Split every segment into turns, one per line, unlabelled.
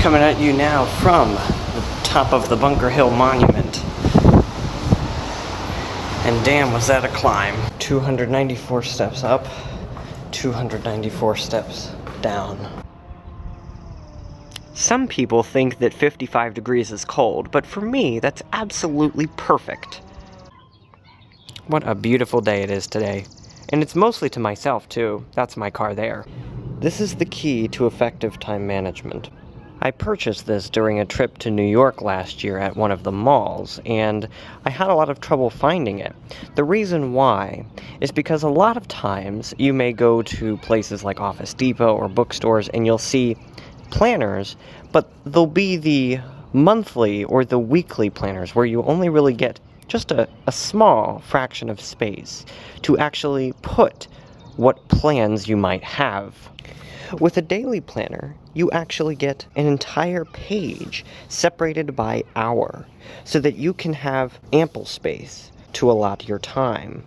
Coming at you now from the top of the Bunker Hill Monument. And damn, was that a climb. 294 steps up, 294 steps down. Some people think that 55 degrees is cold, but for me, that's absolutely perfect. What a beautiful day it is today. And it's mostly to myself, too. That's my car there. This is the key to effective time management. I purchased this during a trip to New York last year at one of the malls, and I had a lot of trouble finding it. The reason why is because a lot of times you may go to places like Office Depot or bookstores and you'll see planners, but they'll be the monthly or the weekly planners where you only really get just a small fraction of space to actually put what plans you might have. With a daily planner, you actually get an entire page separated by hour so that you can have ample space to allot your time.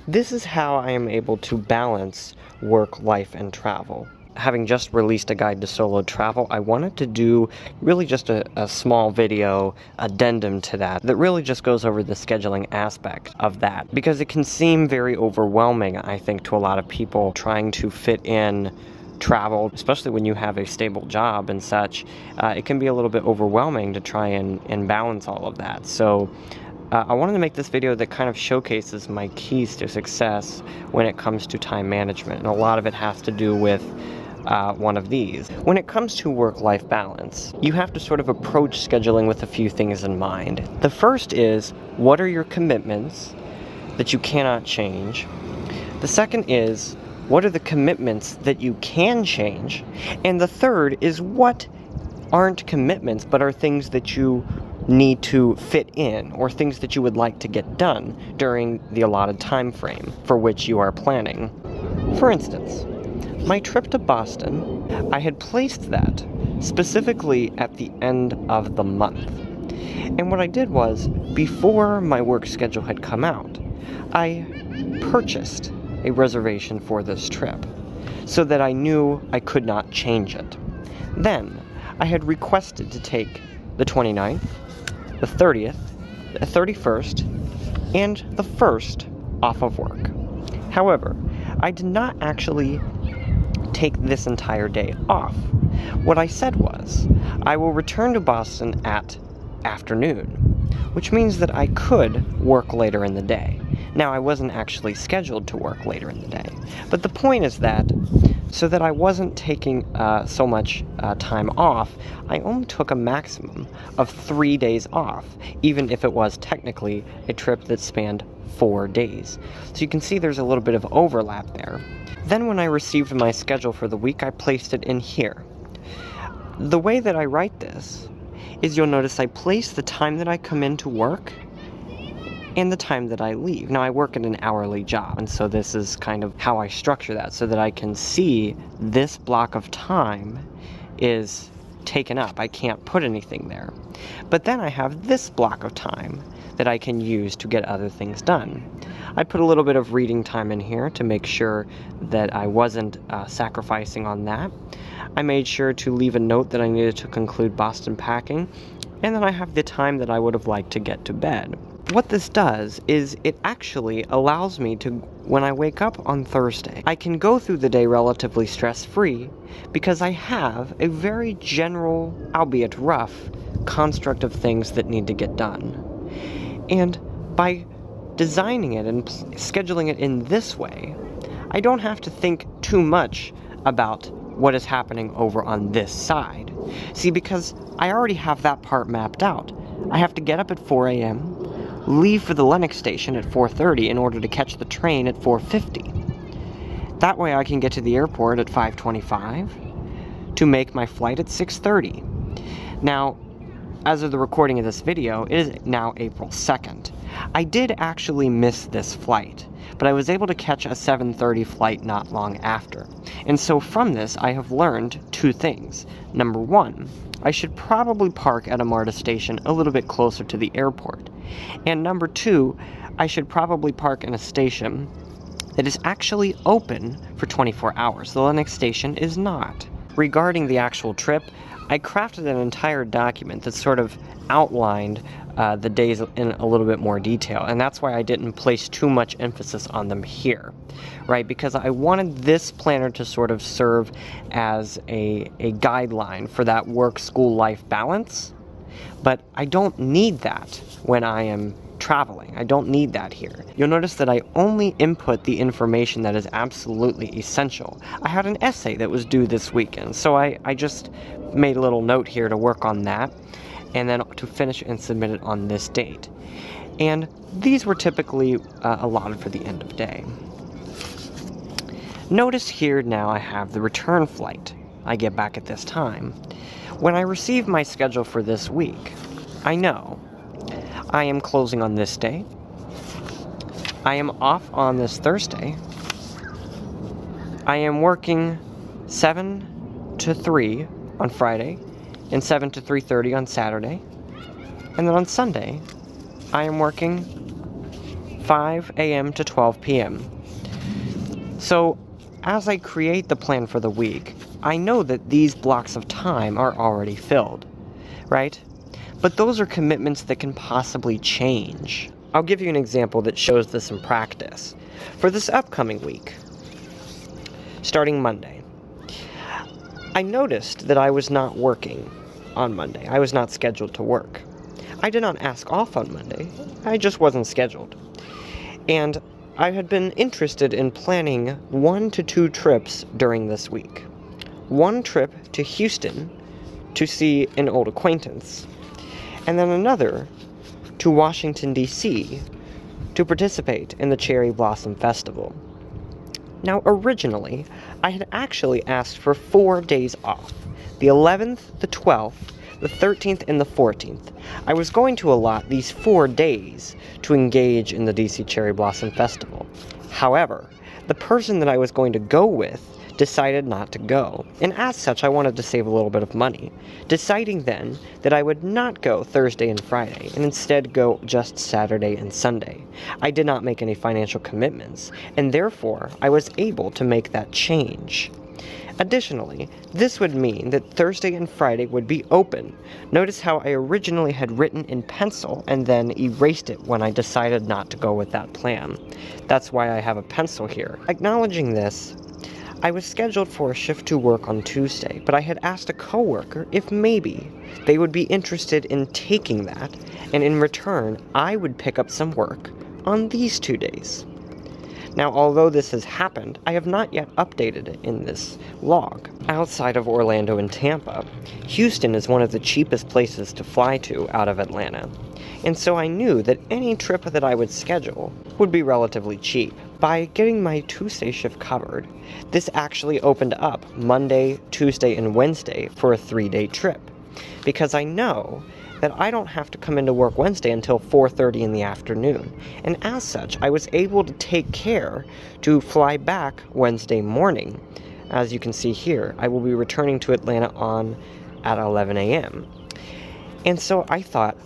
This is how I am able to balance work, life, and travel. Having just released a guide to solo travel, I wanted to do really just a small video addendum to that really just goes over the scheduling aspect of that, because it can seem very overwhelming, I think, to a lot of people trying to fit in travel, especially when you have a stable job and such. It can be a little bit overwhelming to try and balance all of that. So I wanted to make this video that kind of showcases my keys to success when it comes to time management, and a lot of it has to do with one of these. When it comes to work-life balance, you have to sort of approach scheduling with a few things in mind. The first is, what are your commitments that you cannot change? The second is, what are the commitments that you can change? And the third is, what aren't commitments but are things that you need to fit in, or things that you would like to get done during the allotted time frame for which you are planning. For instance, my trip to Boston, I had placed that specifically at the end of the month. And what I did was, before my work schedule had come out, I purchased a reservation for this trip so that I knew I could not change it. Then, I had requested to take the 29th, the 30th, the 31st, and the 1st off of work. However, I did not actually take this entire day off. What I said was, I will return to Boston at afternoon, which means that I could work later in the day. Now, I wasn't actually scheduled to work later in the day, but the point is that, so that I wasn't taking so much time off, I only took a maximum of 3 days off, even if it was technically a trip that spanned 4 days. So you can see there's a little bit of overlap there. Then when I received my schedule for the week, I placed it in here. The way that I write this is, you'll notice I place the time that I come into work and the time that I leave. Now, I work at an hourly job, and so this is kind of how I structure that, so that I can see this block of time is taken up. I can't put anything there. But then I have this block of time that I can use to get other things done. I put a little bit of reading time in here to make sure that I wasn't sacrificing on that. I made sure to leave a note that I needed to conclude Boston packing, and then I have the time that I would have liked to get to bed. What this does is it actually allows me to, when I wake up on Thursday, I can go through the day relatively stress-free because I have a very general, albeit rough, construct of things that need to get done. And by designing it and scheduling it in this way, I don't have to think too much about what is happening over on this side. See, because I already have that part mapped out. I have to get up at 4 a.m., leave for the Lenox station at 4:30 in order to catch the train at 4:50. That way I can get to the airport at 5:25 to make my flight at 6:30. Now, as of the recording of this video, it is now April 2nd. I did actually miss this flight, but I was able to catch a 7:30 flight not long after. And so from this, I have learned two things. Number one, I should probably park at a MARTA station a little bit closer to the airport. And number two, I should probably park in a station that is actually open for 24 hours. The Lenox station is not. regarding the actual trip, I crafted an entire document that sort of outlined the days in a little bit more detail, and that's why I didn't place too much emphasis on them here, right? Because I wanted this planner to sort of serve as a guideline for that work-school life balance, but I don't need that when I am traveling. I don't need that here. You'll notice that I only input the information that is absolutely essential. I had an essay that was due this weekend, so I just made a little note here to work on that, and then to finish and submit it on this date. And these were typically allotted for the end of day. Notice here now I have the return flight. I get back at this time. When I receive my schedule for this week, I know I am closing on this day. I am off on this Thursday. I am working 7 to 3 on Friday and 7 to 3:30 on Saturday. And then on Sunday, I am working 5 a.m. to 12 p.m. So as I create the plan for the week, I know that these blocks of time are already filled, right? But those are commitments that can possibly change. I'll give you an example that shows this in practice. For this upcoming week, starting Monday, I noticed that I was not working on Monday. I was not scheduled to work. I did not ask off on Monday. I just wasn't scheduled. And I had been interested in planning 1 to 2 trips during this week. One trip to Houston to see an old acquaintance, and then another to Washington, D.C. to participate in the Cherry Blossom Festival. Now, originally, I had actually asked for 4 days off, the 11th, the 12th, the 13th, and the 14th. I was going to allot these 4 days to engage in the D.C. Cherry Blossom Festival. However, the person that I was going to go with decided not to go, and as such I wanted to save a little bit of money, deciding then that I would not go Thursday and Friday, and instead go just Saturday and Sunday. I did not make any financial commitments, and therefore I was able to make that change. Additionally, this would mean that Thursday and Friday would be open. Notice how I originally had written in pencil and then erased it when I decided not to go with that plan. That's why I have a pencil here. Acknowledging this, I was scheduled for a shift to work on Tuesday, but I had asked a coworker if maybe they would be interested in taking that, and in return, I would pick up some work on these 2 days. Now, although this has happened, I have not yet updated it in this log. Outside of Orlando and Tampa, Houston is one of the cheapest places to fly to out of Atlanta, and so I knew that any trip that I would schedule would be relatively cheap. By getting my Tuesday shift covered, this actually opened up Monday, Tuesday, and Wednesday for a 3-day trip, because I know that I don't have to come into work Wednesday until 4:30 in the afternoon, and as such, I was able to take care to fly back Wednesday morning. As you can see here, I will be returning to Atlanta at 11 a.m. And so I thought,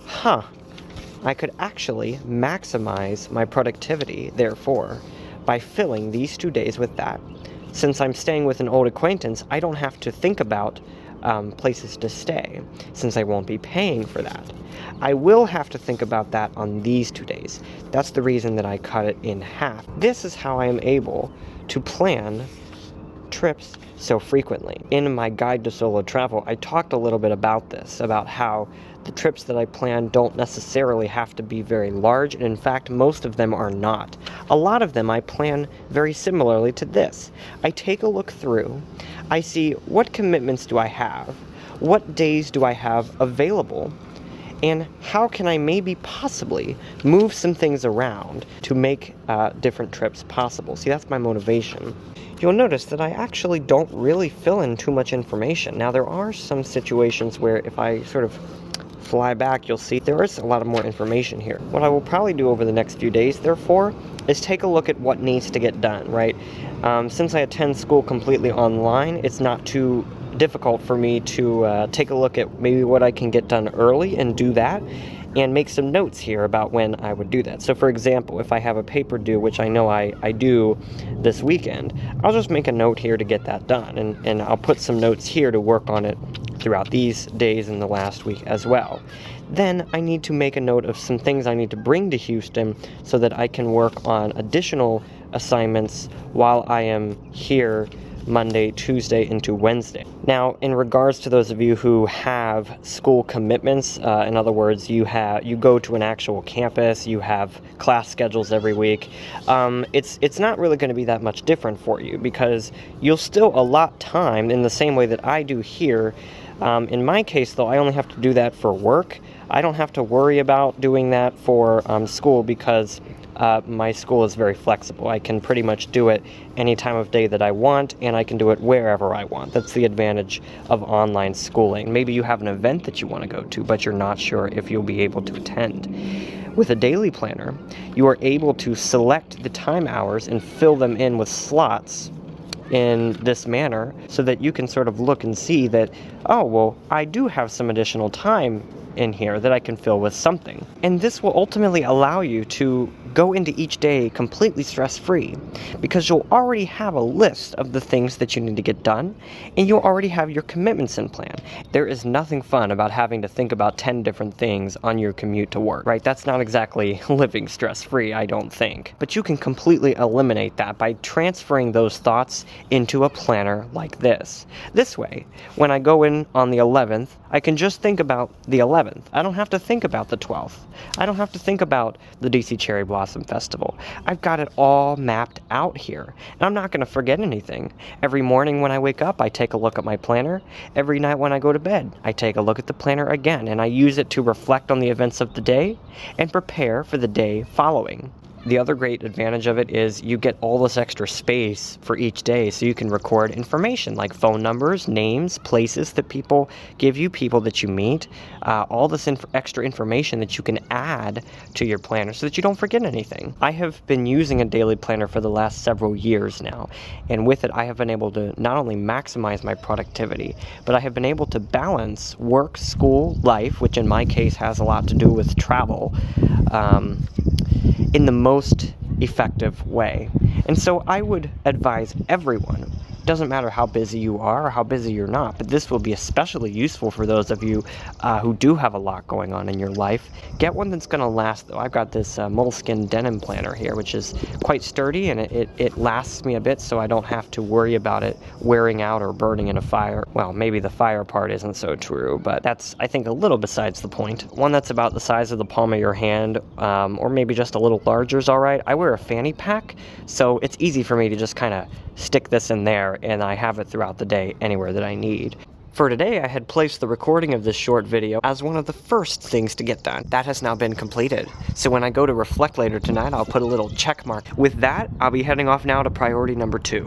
I could actually maximize my productivity, therefore, by filling these 2 days with that. Since I'm staying with an old acquaintance, I don't have to think about places to stay, since I won't be paying for that. I will have to think about that on these 2 days. That's the reason that I cut it in half. This is how I am able to plan trips so frequently. In my guide to solo travel, I talked a little bit about this, about how the trips that I plan don't necessarily have to be very large, and in fact, most of them are not. A lot of them I plan very similarly to this. I take a look through, I see what commitments do I have, what days do I have available, and how can I maybe possibly move some things around to make different trips possible. See, that's my motivation. You'll notice that I actually don't really fill in too much information. Now, there are some situations where if I sort of fly back, you'll see there is a lot of more information here. What I will probably do over the next few days, therefore, is take a look at what needs to get done, right? Since I attend school completely online, it's not too difficult for me to take a look at maybe what I can get done early and do that, and make some notes here about when I would do that. So for example, if I have a paper due, which I know I do this weekend, I'll just make a note here to get that done, and I'll put some notes here to work on it throughout these days in the last week as well. Then I need to make a note of some things I need to bring to Houston so that I can work on additional assignments while I am here Monday, Tuesday, into Wednesday. Now, in regards to those of you who have school commitments, in other words, you go to an actual campus, you have class schedules every week, it's not really going to be that much different for you, because you'll still allot time in the same way that I do here. In my case, though, I only have to do that for work. I don't have to worry about doing that for school, because my school is very flexible. I can pretty much do it any time of day that I want, and I can do it wherever I want. That's the advantage of online schooling. Maybe you have an event that you want to go to, but you're not sure if you'll be able to attend. With a daily planner, you are able to select the time hours and fill them in with slots in this manner, so that you can sort of look and see that, oh, well, I do have some additional time in here that I can fill with something. And this will ultimately allow you to go into each day completely stress-free, because you'll already have a list of the things that you need to get done, and you'll already have your commitments in plan. There is nothing fun about having to think about 10 different things on your commute to work, right? That's not exactly living stress-free, I don't think. But you can completely eliminate that by transferring those thoughts into a planner like this. This way, when I go in on the 11th, I can just think about the 11th. I don't have to think about the 12th. I don't have to think about the DC Cherry Blossom Festival. I've got it all mapped out here, and I'm not going to forget anything. Every morning when I wake up, I take a look at my planner. Every night when I go to bed, I take a look at the planner again, and I use it to reflect on the events of the day and prepare for the day following. The other great advantage of it is you get all this extra space for each day, so you can record information like phone numbers, names, places that people give you, people that you meet, all this extra information that you can add to your planner so that you don't forget anything. I have been using a daily planner for the last several years now, and with it I have been able to not only maximize my productivity, but I have been able to balance work, school, life, which in my case has a lot to do with travel, in the most effective way. And so I would advise everyone, doesn't matter how busy you are or how busy you're not, but this will be especially useful for those of you who do have a lot going on in your life. Get one that's going to last, though. I've got this moleskin denim planner here, which is quite sturdy, and it lasts me a bit, so I don't have to worry about it wearing out or burning in a fire. Well, maybe the fire part isn't so true, but that's, I think, a little besides the point. One that's about the size of the palm of your hand, or maybe just a little larger is all right. I wear a fanny pack, so it's easy for me to just kind of stick this in there, and I have it throughout the day anywhere that I need. For today, I had placed the recording of this short video as one of the first things to get done. That has now been completed. So when I go to reflect later tonight, I'll put a little check mark. With that, I'll be heading off now to priority number 2.